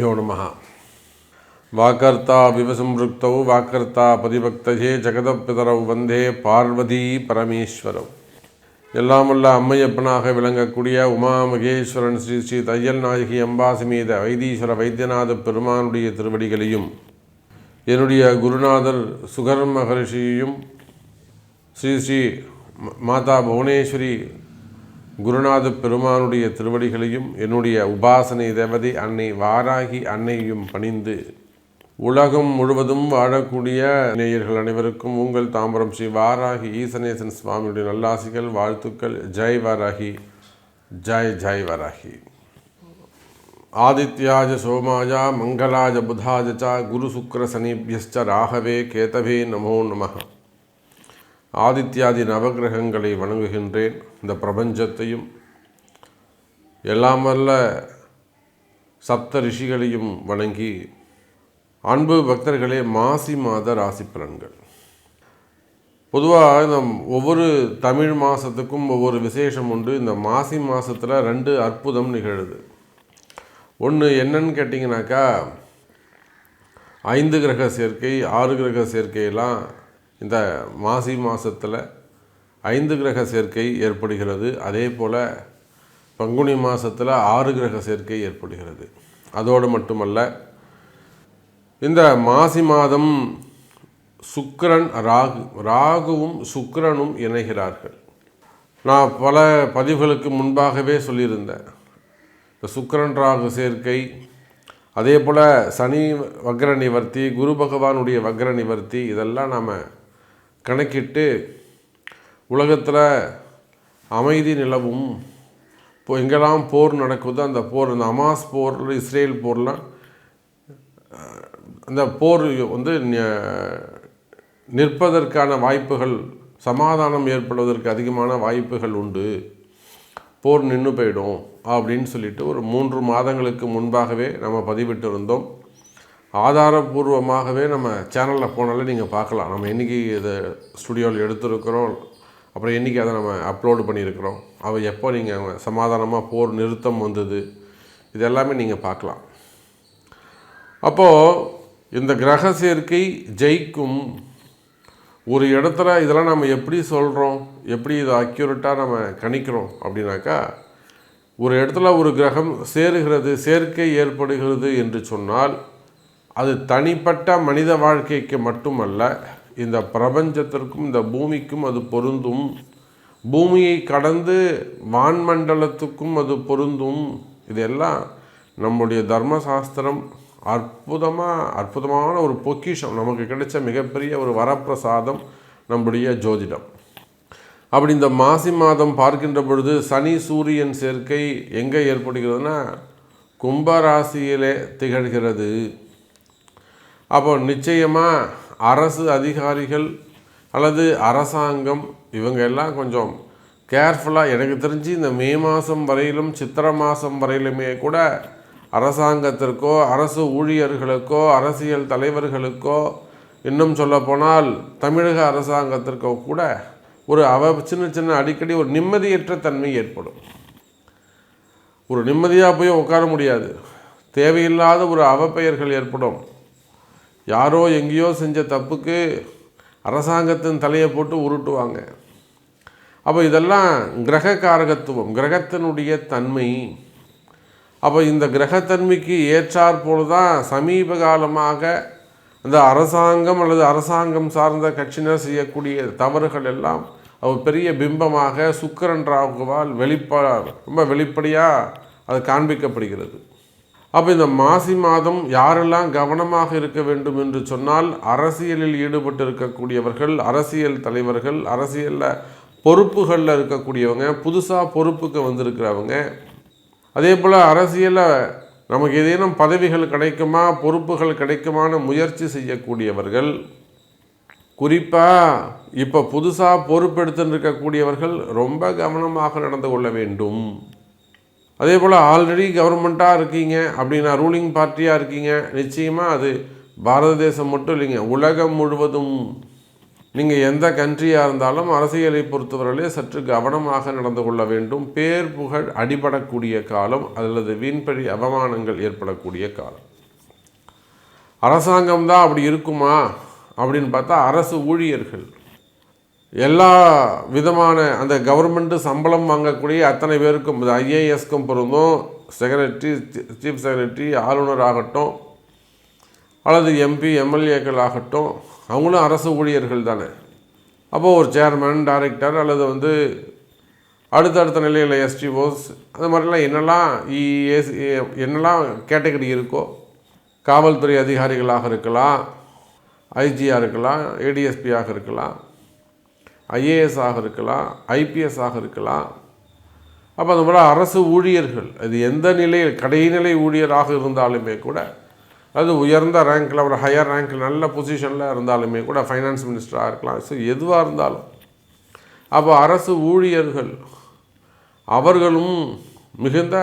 श्रीगुरुभ्यो नमः। वाकर्ता विवसंवृक्तौ वाकर्ता परिभक्तये जगदपितरौ वन्दे பார்வதி பரமேஸ்வரौ. எல்லாம் வல்ல அம்மையப்பனாக விளங்கக்கூடிய உமா மகேஸ்வரன் ஸ்ரீ ஸ்ரீ தையல் நாயகி அம்பா சமேத வைத்தீஸ்வர வைத்தியநாத பெருமானுடைய திருவடிகளையும் என்னுடைய குருநாதர் சுகர் மகரிஷியையும் ஸ்ரீ ஸ்ரீ மாதா புவனேஸ்வரி குருநாத பெருமானுடைய திருவடிகளையும் என்னுடைய உபாசனை தேவதை அன்னை வாராகி அன்னையையும் பணிந்து உலகம் முழுவதும் வாழக்கூடிய நேயர்கள் அனைவருக்கும் உங்கள் தாம்பரம் ஸ்ரீ வாராகி ஈசனேசன் சுவாமியுடைய நல்லாசிகள் வாழ்த்துக்கள். ஜெய் வாராகி, ஜெய் ஜெய் வாராகி. ஆதித்யாஜ சோமாஜா மங்களாஜ புதாஜ ச குரு சுக்ர சனிபியஸ்ச ராகவே கேதவே நமோ நமः. ஆதித்யாதி நவகிரகங்களை வணங்குகின்றேன். இந்த பிரபஞ்சத்தையும் எல்லாம் வல்ல சப்த ரிஷிகளையும் வணங்கி, அன்பு பக்தர்களே, மாசி மாத ராசி பலன்கள். பொதுவாக இந்த ஒவ்வொரு தமிழ் மாதத்துக்கும் ஒவ்வொரு விசேஷம் உண்டு. இந்த மாசி மாதத்தில் 2 அற்புதம் நிகழுது. ஒன்று என்னன்னு கேட்டிங்கனாக்கா, 5 கிரக சேர்க்கை 6 கிரக சேர்க்கையெல்லாம் இந்த மாசி மாதத்தில் 5 கிரக சேர்க்கை ஏற்படுகிறது. அதே போல் பங்குனி மாதத்தில் 6 கிரக சேர்க்கை ஏற்படுகிறது. அதோடு மட்டுமல்ல, இந்த மாசி மாதம் சுக்கிரன் ராகுவும் சுக்கிரனும் இணைகிறார்கள். நான் பல பதிவுகளுக்கு முன்பாகவே சொல்லியிருந்தேன். இந்த சுக்கிரன் ராகு சேர்க்கை, அதே போல் சனி வக்ர நிவர்த்தி, குரு பகவானுடைய வக்ர நிவர்த்தி, இதெல்லாம் நாம் கணக்கிட்டு உலகத்தில் அமைதி நிலவும். இப்போ எங்கெல்லாம் போர் நடக்குதோ அந்த போர், இந்த அமாஸ் போர், இஸ்ரேல் போர்லாம், அந்த போர் நிற்பதற்கான வாய்ப்புகள், சமாதானம் ஏற்படுவதற்கு அதிகமான வாய்ப்புகள் உண்டு, போர் நின்று போயிடும் அப்படின்னு சொல்லிட்டு ஒரு 3 மாதங்களுக்கு முன்பாகவே நம்ம பதிவிட்டு இருந்தோம். ஆதாரபூர்வமாகவே நம்ம சேனலில் போனாலே நீங்கள் பார்க்கலாம். நம்ம என்றைக்கு இதை ஸ்டுடியோவில் எடுத்துருக்கிறோம், அப்புறம் என்றைக்கு அதை நம்ம அப்லோடு பண்ணியிருக்கிறோம், எப்போ நீங்கள் சமாதானமாக போர் நிறுத்தம் வந்தது, இது எல்லாமே நீங்கள் பார்க்கலாம். அப்போது இந்த கிரக சேர்க்கை ஜெயிக்கும் ஒரு இடத்துல இதெல்லாம் நம்ம எப்படி சொல்கிறோம், எப்படி இதை அக்யூரேட்டாக நம்ம கணிக்கிறோம் அப்படின்னாக்கா, ஒரு இடத்துல ஒரு கிரகம் சேருகிறது, சேர்க்கை ஏற்படுகிறது என்று சொன்னால் அது தனிப்பட்ட மனித வாழ்க்கைக்கு மட்டுமல்ல, இந்த பிரபஞ்சத்திற்கும் இந்த பூமிக்கும் அது பொருந்தும். பூமியை கடந்து வான்மண்டலத்துக்கும் அது பொருந்தும். இதெல்லாம் நம்முடைய தர்மசாஸ்திரம் அற்புதமான ஒரு பொக்கிஷம், நமக்கு கிடைச்ச மிகப்பெரிய ஒரு வரப்பிரசாதம் நம்முடைய ஜோதிடம். அப்படி இந்த மாசி மாதம் பார்க்கின்ற பொழுது சனி சூரியன் சேர்க்கை எங்கே ஏற்படுகிறதுனா கும்பராசியிலே திகழ்கிறது. அப்போ நிச்சயமாக அரசு அதிகாரிகள் அல்லது அரசாங்கம் இவங்க எல்லாம் கொஞ்சம் கேர்ஃபுல்லாக, எனக்கு தெரிஞ்சு இந்த மே மாதம் வரையிலும் சித்திரை மாதம் வரையிலுமே கூட அரசாங்கத்திற்கோ அரசு ஊழியர்களுக்கோ அரசியல் தலைவர்களுக்கோ, இன்னும் சொல்லப்போனால் தமிழக அரசாங்கத்திற்கோ கூட ஒரு சின்ன அடிக்கடி ஒரு நிம்மதியற்ற தன்மை ஏற்படும். ஒரு நிம்மதியாக போய் உட்கார முடியாது. தேவையில்லாத ஒரு அவப்பெயர்கள் ஏற்படும். யாரோ எங்கேயோ செஞ்ச தப்புக்கு அரசாங்கத்தின் தலையை போட்டு உருட்டுவாங்க. அப்போ இதெல்லாம் கிரக காரகத்துவம், கிரகத்தினுடைய தன்மை. அப்போ இந்த கிரகத்தன்மைக்கு ஏற்றாற்போல் தான் சமீப காலமாக இந்த அரசாங்கம் அல்லது அரசாங்கம் சார்ந்த கட்சியினர் செய்யக்கூடிய தவறுகள் எல்லாம் பெரிய பிம்பமாக சுக்கிரன் ராகுவால் ரொம்ப வெளிப்படையாக அது காண்பிக்கப்படுகிறது. அப்போ இந்த மாசி மாதம் யாரெல்லாம் கவனமாக இருக்க வேண்டும் என்று சொன்னால், அரசியலில் ஈடுபட்டு இருக்கக்கூடியவர்கள், அரசியல் தலைவர்கள், அரசியலில் பொறுப்புகளில் இருக்கக்கூடியவங்க, புதுசாக பொறுப்புக்கு வந்திருக்கிறவங்க, அதே போல் அரசியலில் நமக்கு ஏதேனும் பதவிகள் கிடைக்குமா, பொறுப்புகள் கிடைக்குமான முயற்சி செய்யக்கூடியவர்கள், குறிப்பாக இப்போ புதுசாக பொறுப்பெடுத்துன்னு இருக்கக்கூடியவர்கள் ரொம்ப கவனமாக நடந்து கொள்ள வேண்டும். அதே போல் ஆல்ரெடி கவர்மெண்ட்டாக இருக்கீங்க அப்படின்னா, ரூலிங் பார்ட்டியாக இருக்கீங்க, நிச்சயமாக அது பாரத தேசம் மட்டும் இல்லைங்க, உலகம் முழுவதும் நீங்கள் எந்த கண்ட்ரியாக இருந்தாலும் அரசியலை பொறுத்தவரையிலே சற்று கவனமாக நடந்து கொள்ள வேண்டும். பேர் புகழ் அடிபடக்கூடிய காலம் அல்லது வீண்பழி அவமானங்கள் ஏற்படக்கூடிய காலம். அரசாங்கம் தான் அப்படி இருக்குமா அப்படின்னு பார்த்தா அரசு ஊழியர்கள் எல்லா விதமான அந்த கவர்மெண்ட்டு சம்பளம் வாங்கக்கூடிய அத்தனை பேருக்கும் இது ஐஏஎஸ்க்கும் பொருந்தும், செக்ரட்டரி, சீஃப் செக்ரட்டரி, ஆளுநர் ஆகட்டும் அல்லது எம்பி எம்எல்ஏக்கள் ஆகட்டும், அவங்களும் அரசு ஊழியர்கள் தானே. அப்போது ஒரு சேர்மன், டைரக்டர் அல்லது அடுத்தடுத்த நிலையில் எஸ்டிஓஸ் அந்த மாதிரிலாம் என்னெல்லாம் கேட்டகரி இருக்கோ, காவல்துறை அதிகாரிகளாக இருக்கலாம், ஐஜியாக இருக்கலாம், ஏடிஎஸ்பியாக இருக்கலாம், ஐஏஎஸ் ஆக இருக்கலாம், ஐபிஎஸ் ஆக இருக்கலாம். அப்போ அந்த மாதிரி அரசு ஊழியர்கள் அது எந்த நிலையில் கடைநிலை ஊழியராக இருந்தாலுமே கூட, அது உயர்ந்த ரேங்கில் ஒரு ஹையர் ரேங்கில் நல்ல பொசிஷனில் இருந்தாலுமே கூட, ஃபைனான்ஸ் மினிஸ்டராக இருக்கலாம், ஸோ எதுவாக இருந்தாலும் அப்போ அரசு ஊழியர்கள் அவர்களும் மிகுந்த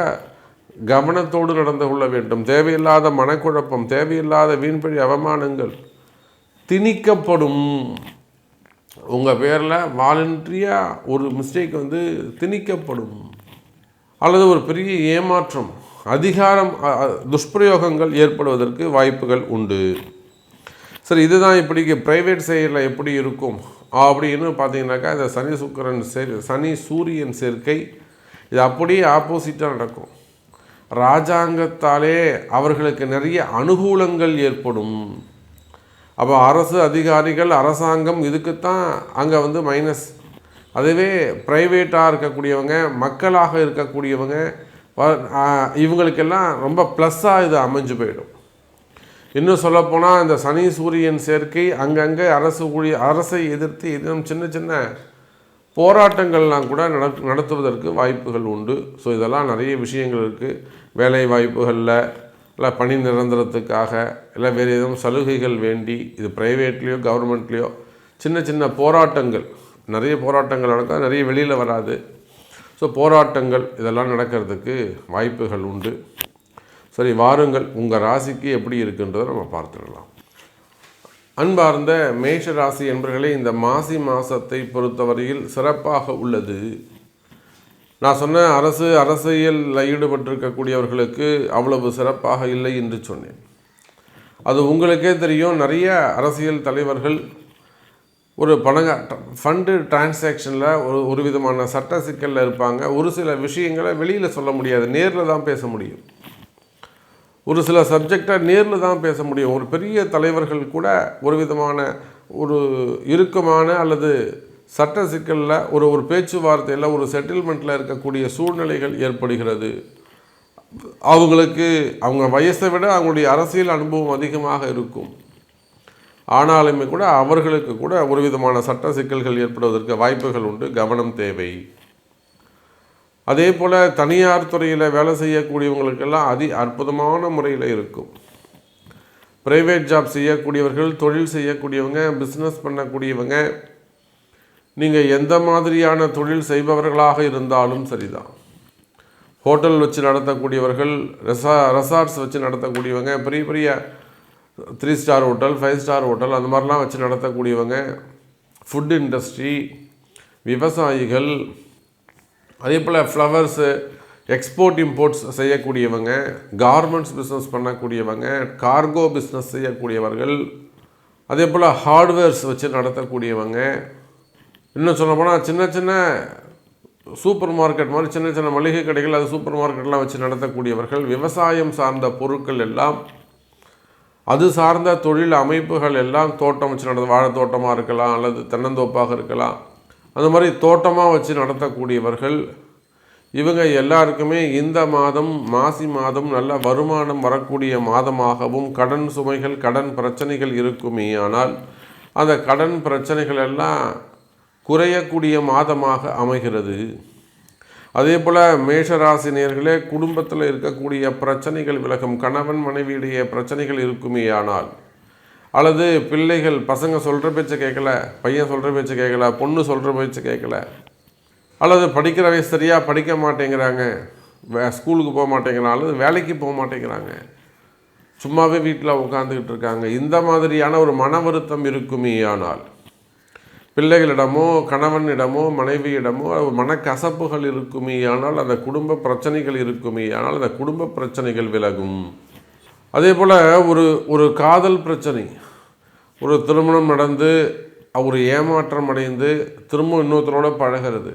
கவனத்தோடு நடந்து கொள்ள வேண்டும். தேவையில்லாத மனக்குழப்பம், தேவையில்லாத வீண்பழி அவமானங்கள் திணிக்கப்படும். உங்கள் பேரில் வாலண்ட்ரியாக ஒரு மிஸ்டேக் திணிக்கப்படும், அல்லது ஒரு பெரிய ஏமாற்றம், அதிகாரம் துஷ்பிரயோகங்கள் ஏற்படுவதற்கு வாய்ப்புகள் உண்டு. சரி, இதுதான் இப்படிக்கு ப்ரைவேட் செயலில் எப்படி இருக்கும் அப்படின்னு பார்த்தீங்கன்னாக்கா, இந்த சனி சூரியன் சேர்க்கை இது அப்படியே ஆப்போசிட்டாக நடக்கும். இராஜாங்கத்தாலே அவர்களுக்கு நிறைய அனுகூலங்கள் ஏற்படும். அப்போ அரசு அதிகாரிகள், அரசாங்கம் இதுக்குத்தான் அங்கே மைனஸ். அதுவே ப்ரைவேட்டாக இருக்கக்கூடியவங்க, மக்களாக இருக்கக்கூடியவங்க, இவங்களுக்கெல்லாம் ரொம்ப ப்ளஸ்ஸாக இது அமைஞ்சு இன்னும் சொல்லப்போனால் இந்த சனி சூரியன் சேர்க்கை அங்கங்கே அரசை எதிர்த்து இன்னும் சின்ன சின்ன போராட்டங்கள்லாம் கூட நடத்துவதற்கு வாய்ப்புகள் உண்டு. ஸோ இதெல்லாம் நிறைய விஷயங்கள் இருக்குது. வேலை வாய்ப்புகளில் இல்லை பணி நிரந்தரத்துக்காக இல்லை வேறு எதுவும் சலுகைகள் வேண்டி இது ப்ரைவேட்லேயோ கவர்மெண்ட்லேயோ சின்ன சின்ன போராட்டங்கள், நிறைய போராட்டங்கள் நடக்கும், நிறைய வெளியில் வராது. ஸோ போராட்டங்கள் இதெல்லாம் நடக்கிறதுக்கு வாய்ப்புகள் உண்டு. சரி, வாருங்கள் உங்கள் ராசிக்கு எப்படி இருக்குன்றதை நம்ம பார்த்துடலாம். அன்பார்ந்த மேஷ ராசி என்பர்களே, இந்த மாதத்தை பொறுத்தவரையில் சிறப்பாக உள்ளது. நான் சொன்ன அரசியலில் ஈடுபட்டிருக்கக்கூடியவர்களுக்கு அவ்வளவு சிறப்பாக இல்லை என்று சொன்னேன். அது உங்களுக்கே தெரியும். நிறைய அரசியல் தலைவர்கள் ஒரு ஃபண்டு டிரான்சாக்ஷனில் ஒரு விதமான சட்ட சிக்கலில் இருப்பாங்க. ஒரு சில விஷயங்களை வெளியில் சொல்ல முடியாது, நேரில் தான் பேச முடியும். ஒரு சில சப்ஜெக்டை நேரில் தான் பேச முடியும். ஒரு பெரிய தலைவர்கள் கூட ஒரு விதமான ஒரு இறுக்கமான அல்லது சட்ட சிக்கலில் ஒரு பேச்சுவார்த்தையில் ஒரு செட்டில்மெண்ட்டில் இருக்கக்கூடிய சூழ்நிலைகள் ஏற்படுகிறது. அவங்க வயசை விட அவங்களுடைய அரசியல் அனுபவம் அதிகமாக இருக்கும். ஆனாலுமே கூட அவர்களுக்கு கூட ஒரு விதமான சட்ட சிக்கல்கள் ஏற்படுவதற்கு வாய்ப்புகள் உண்டு. கவனம் தேவை. அதே போல் தனியார் துறையில் வேலை செய்யக்கூடியவங்களுக்கெல்லாம் அற்புதமான முறையில் இருக்கும். ப்ரைவேட் ஜாப் செய்யக்கூடியவர்கள், தொழில் செய்யக்கூடியவங்க, பிஸ்னஸ் பண்ணக்கூடியவங்க, நீங்கள் எந்த மாதிரியான தொழில் செய்பவர்களாக இருந்தாலும் சரிதான். ஹோட்டல் வச்சு நடத்தக்கூடியவர்கள், ரெசார்ட்ஸ் வச்சு நடத்தக்கூடியவங்க, பெரிய பெரிய 3 ஸ்டார் ஹோட்டல், 5 ஸ்டார் ஹோட்டல் அந்த மாதிரிலாம் வச்சு நடத்தக்கூடியவங்க, ஃபுட் இண்டஸ்ட்ரி, விவசாயிகள், அதே போல் ஃப்ளவர்ஸு எக்ஸ்போர்ட் இம்போர்ட்ஸ் செய்யக்கூடியவங்க, கார்மெண்ட்ஸ் பிஸ்னஸ் பண்ணக்கூடியவங்க, கார்கோ பிஸ்னஸ் செய்யக்கூடியவர்கள், அதே போல் ஹார்ட்வேர்ஸ் வச்சு நடத்தக்கூடியவங்க, இன்னும் சொல்ல போனால் சின்ன சின்ன சூப்பர் மார்க்கெட் மாதிரி சின்ன சின்ன மளிகை கடைகள், அது சூப்பர் மார்க்கெட்லாம் வச்சு நடத்தக்கூடியவர்கள், விவசாயம் சார்ந்த பொருட்கள் எல்லாம், அது சார்ந்த தொழில் அமைப்புகள் எல்லாம், தோட்டம் வச்சு வாழைத்தோட்டமாக இருக்கலாம் அல்லது தென்னந்தோப்பாக இருக்கலாம், அந்த மாதிரி தோட்டமாக வச்சு நடத்தக்கூடியவர்கள், இவங்க எல்லாருக்குமே இந்த மாசி மாதம் நல்ல வருமானம் வரக்கூடிய மாதமாகவும், கடன் சுமைகள், கடன் பிரச்சனைகள் இருக்குமே ஆனால் அந்த கடன் பிரச்சனைகள் எல்லாம் குறையக்கூடிய மாதமாக அமைகிறது. அதே போல் மேஷராசினியர்களே, குடும்பத்தில் இருக்கக்கூடிய பிரச்சனைகள் விலகும். கணவன் மனைவியுடைய பிரச்சனைகள் இருக்குமே ஆனால், அல்லது பிள்ளைகள் பசங்க சொல்கிற பேச்சை கேட்கல, பையன் சொல்கிற பேச்சை கேட்கல, பொண்ணு சொல்கிற பேச்சை கேட்கல, அல்லது படிக்கிற வயசு சரியாக படிக்க மாட்டேங்கிறாங்க, ஸ்கூலுக்கு போக மாட்டேங்கிறாங்க, அல்லது வேலைக்கு போக மாட்டேங்கிறாங்க, சும்மாவே வீட்டில் உட்காந்துக்கிட்டு இருக்காங்க, இந்த மாதிரியான ஒரு மன வருத்தம் இருக்குமே ஆனால், பிள்ளைகளிடமோ கணவனிடமோ மனைவியிடமோ மனக்கசப்புகள் இருக்குமே ஆனால், அந்த குடும்ப பிரச்சனைகள் இருக்குமே ஆனால் அந்த குடும்ப பிரச்சனைகள் விலகும். அதே போல் ஒரு காதல் பிரச்சனை, ஒரு திருமணம் நடந்து ஒரு ஏமாற்றம் அடைந்து திரும்ப இன்னொருத்தரோட பழகிறது,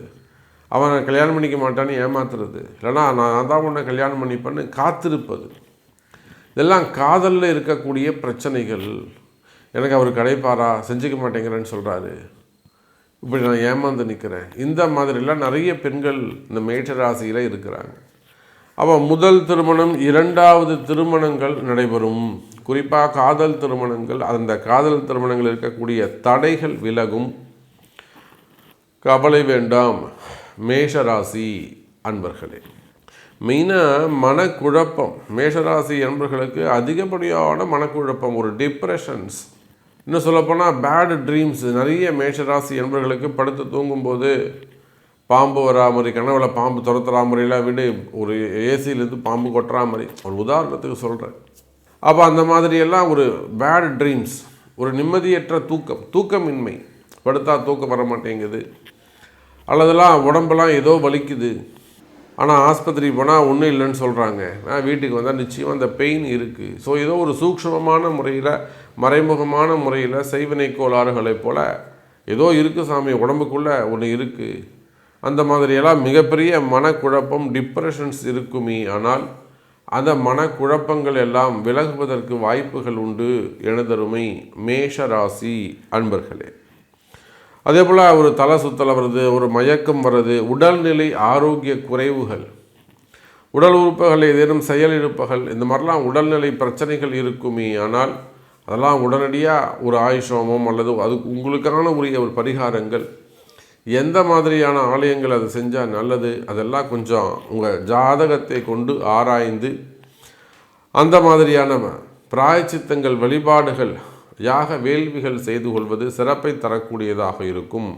அவனை கல்யாணம் பண்ணிக்க மாட்டான்னு ஏமாத்துறது, இல்லைனா நான் தான் உன்னை கல்யாணம் பண்ணிப்பேன்னு காத்திருப்பது, இதெல்லாம் காதலில் இருக்கக்கூடிய பிரச்சனைகள். எனக்கு அவர் கிடைப்பாரா, செஞ்சுக்க மாட்டேங்கிறேன்னு சொல்கிறாரு, இப்படி நான் ஏமாந்து நிற்கிறேன். இந்த மாதிரிலாம் நிறைய பெண்கள் இந்த மேஷ ராசியில் இருக்கிறாங்க. அப்போ முதல் திருமணம், இரண்டாவது திருமணங்கள் நடைபெறும். குறிப்பாக காதல் திருமணங்கள், அந்த காதல் திருமணங்கள் இருக்கக்கூடிய தடைகள் விலகும். கவலை வேண்டாம் மேஷராசி அன்பர்களே. மெயினாக மனக்குழப்பம், மேஷராசி அன்பர்களுக்கு அதிகப்படியான மனக்குழப்பம், ஒரு டிப்ரெஷன்ஸ், இன்னும் சொல்லப்போனால் பேட் ட்ரீம்ஸ். நிறைய மேஷராசி அன்பர்களுக்கு படுத்து தூங்கும்போது பாம்பு வரா மாதிரி, கனவில் பாம்பு துரத்துறா மாதிரிலாம் விட ஒரு ஏசியிலேருந்து பாம்பு கொட்டுறா மாதிரி, ஒரு உதாரணத்துக்கு சொல்கிறேன். அப்போ அந்த மாதிரியெல்லாம் ஒரு பேட் ட்ரீம்ஸ், ஒரு நிம்மதியற்ற தூக்கமின்மை, படுத்தா தூக்கம் வர மாட்டேங்குது, அல்லதெல்லாம் உடம்பெல்லாம் ஏதோ வலிக்குது, ஆனால் ஆஸ்பத்திரி போனால் ஒன்றும் இல்லைன்னு சொல்கிறாங்க, நான் வீட்டுக்கு வந்தால் நிச்சயம் அந்த பெயின் இருக்குது. ஸோ ஏதோ ஒரு சூக்ஷ்மமான முறையில், மறைமுகமான முறையில் செய்வினை கோளாறுகளைப் போல் ஏதோ இருக்குது சாமி, உடம்புக்குள்ளே ஒன்று இருக்குது. அந்த மாதிரியெல்லாம் மிகப்பெரிய மனக்குழப்பம், டிப்ரெஷன்ஸ் இருக்குமே. ஆனால் அந்த மனக்குழப்பங்கள் எல்லாம் விலகுவதற்கு வாய்ப்புகள் உண்டு எனதருமை மேஷராசி அன்பர்களே. அதே போல் ஒரு தலை சுத்தலை வருது, ஒரு மயக்கம் வருது, உடல்நிலை ஆரோக்கிய குறைவுகள், உடல் உறுப்புகள் ஏதேனும் செயலிழப்புகள், இந்த மாதிரிலாம் உடல்நிலை பிரச்சனைகள் இருக்குமே. ஆனால் அதெல்லாம் உடனடியாக ஒரு ஆயுஷோமம் அல்லது அதுக்கு உங்களுக்கான உரிய ஒரு பரிகாரங்கள், எந்த மாதிரியான ஆலயங்கள் அது செஞ்சால் நல்லது, அதெல்லாம் கொஞ்சம் உங்கள் ஜாதகத்தை கொண்டு ஆராய்ந்து அந்த மாதிரியான பிராயச்சித்தங்கள், வழிபாடுகள், யாக வேள்விகள் செய்து கொள்வது சிறப்பை தரக்கூடியதாக இருக்கும்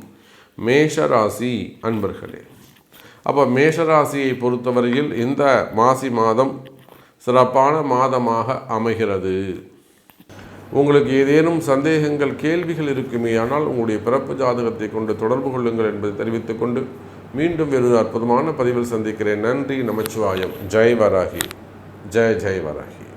மேஷராசி அன்பர்களே. அப்போ மேஷராசியை பொறுத்தவரையில் இந்த மாசி மாதம் சிறப்பான மாதமாக அமைகிறது. உங்களுக்கு ஏதேனும் சந்தேகங்கள், கேள்விகள் இருக்குமே ஆனால் உங்களுடைய பிறப்பு ஜாதகத்தை கொண்டு தொடர்பு கொள்ளுங்கள் என்பதை தெரிவித்துக் கொண்டு மீண்டும் வேறு அற்புதமான பதிவில் சந்திக்கிறேன். நன்றி, நமச்சிவாயம். ஜெய் வராகி, ஜெய் ஜெய் வராகி.